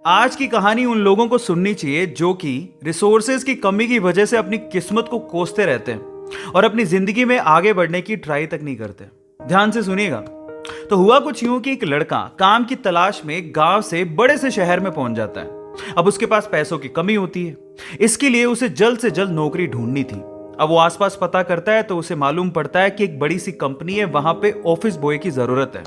आज की कहानी उन लोगों को सुननी चाहिए जो कि रिसोर्सेज की कमी की वजह से अपनी किस्मत को कोसते रहते हैं और अपनी जिंदगी में आगे बढ़ने की ट्राई तक नहीं करते। ध्यान से सुनिएगा। तो हुआ कुछ यूं कि एक लड़का काम की तलाश में गांव से बड़े से शहर में पहुंच जाता है। अब उसके पास पैसों की कमी होती है, इसके लिए उसे जल्द से जल्द नौकरी ढूंढनी थी। अब वो आसपास पता करता है तो उसे मालूम पड़ता है कि एक बड़ी सी कंपनी है, वहां पे ऑफिस बॉय की जरूरत है।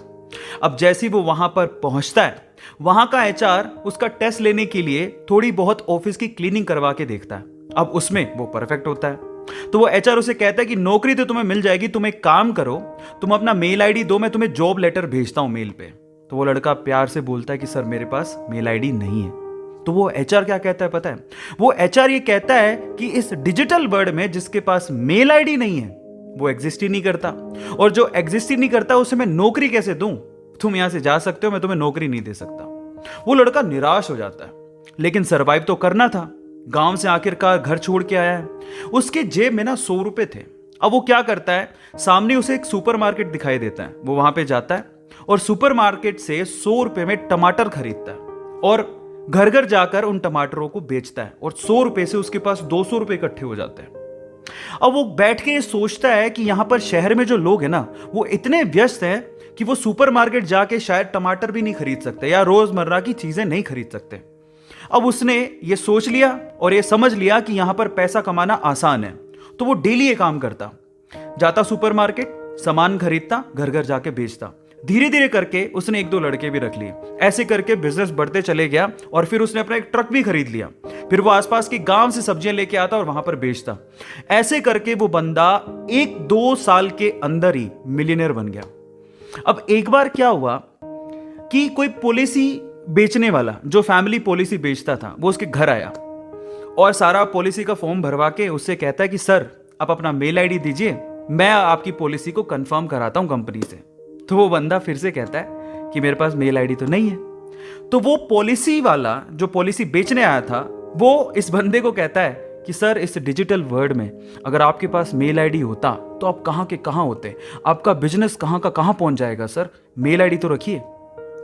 अब जैसे ही वो वहां पर पहुंचता है, वहां का एचआर उसका टेस्ट लेने के लिए थोड़ी बहुत ऑफिस की क्लीनिंग करवा के देखता है। अब उसमें वो परफेक्ट होता है, तो वो एचआर उसे कहता है कि नौकरी तो तुम्हें मिल जाएगी, तुम एक काम करो, तुम अपना मेल आईडी दो, मैं तुम्हें जॉब लेटर भेजता हूं मेल पे। तो वो लड़का प्यार से बोलता है कि सर मेरे पास मेल आईडी नहीं है। तो वो एचआर क्या कहता है पता है? वो एचआर ये कहता है कि इस डिजिटल वर्ल्ड में जिसके पास मेल आईडी नहीं है वो एग्जिस्ट ही नहीं करता, और जो एग्जिस्ट ही नहीं करता उसे मैं नौकरी कैसे दूं? तुम यहां से जा सकते हो, मैं तुम्हें नौकरी नहीं दे सकता। वो लड़का निराश हो जाता है, लेकिन सरवाइव तो करना था। गांव से आखिरकार घर छोड़ के आया है, उसके जेब में ना 100 रुपए थे। अब वो क्या करता है, सामने उसे एक सुपरमार्केट दिखाई देता है, वो वहां पे जाता है और सुपरमार्केट से 100 रुपए में टमाटर खरीदता है और घर घर जाकर उन टमाटरों को बेचता है, और 100 रुपए से उसके पास 200 रुपए इकट्ठे हो जाते हैं। अब वो बैठ के सोचता है कि यहां पर शहर में जो लोग हैं ना, वो इतने व्यस्त हैं कि वो सुपरमार्केट जाके शायद टमाटर भी नहीं खरीद सकते या रोजमर्रा की चीजें नहीं खरीद सकते। अब उसने ये सोच लिया और ये समझ लिया कि यहां पर पैसा कमाना आसान है, तो वो डेली ये काम करता, जाता सुपरमार्केट, सामान खरीदता, घर घर जाके बेचता। धीरे धीरे करके उसने 1-2 लड़के भी रख लिए। ऐसे करके बिजनेस बढ़ते चले गया और फिर उसने अपना एक ट्रक भी खरीद लिया। फिर वो आसपास के गांव से सब्जियां लेके आता और वहां पर बेचता। ऐसे करके वो बंदा 1-2 साल के अंदर ही मिलियनर बन गया। अब एक बार क्या हुआ कि कोई पॉलिसी बेचने वाला जो फैमिली पॉलिसी बेचता था, वो उसके घर आया और सारा पॉलिसी का फॉर्म भरवा के उससे कहता है कि सर आप अपना मेल आईडी दीजिए, मैं आपकी पॉलिसी को कंफर्म कराता हूं कंपनी से। तो वो बंदा फिर से कहता है कि मेरे पास मेल आईडी तो नहीं है। तो वो पॉलिसी वाला जो पॉलिसी बेचने आया था, वो इस बंदे को कहता है कि सर इस डिजिटल वर्ल्ड में अगर आपके पास मेल आईडी होता तो आप कहाँ के कहाँ होते, आपका बिजनेस कहाँ का कहाँ पहुंच जाएगा, सर मेल आईडी तो रखिए।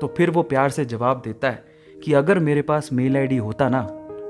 तो फिर वो प्यार से जवाब देता है कि अगर मेरे पास मेल आईडी होता ना,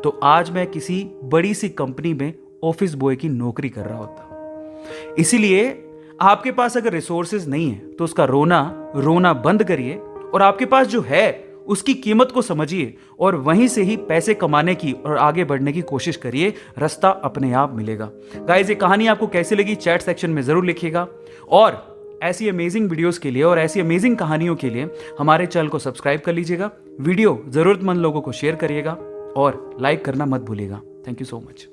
तो आज मैं किसी बड़ी सी कंपनी में ऑफिस बॉय की नौकरी कर रहा होता। इसीलिए आपके पास अगर रिसोर्सेज नहीं है तो उसका रोना बंद करिए और आपके पास जो है उसकी कीमत को समझिए और वहीं से ही पैसे कमाने की और आगे बढ़ने की कोशिश करिए। रास्ता अपने आप मिलेगा। गाइस, ये कहानी आपको कैसी लगी चैट सेक्शन में जरूर लिखिएगा, और ऐसी अमेजिंग वीडियोस के लिए और ऐसी अमेजिंग कहानियों के लिए हमारे चैनल को सब्सक्राइब कर लीजिएगा। वीडियो जरूरतमंद लोगों को शेयर करिएगा और लाइक करना मत भूलिएगा। Thank you so much.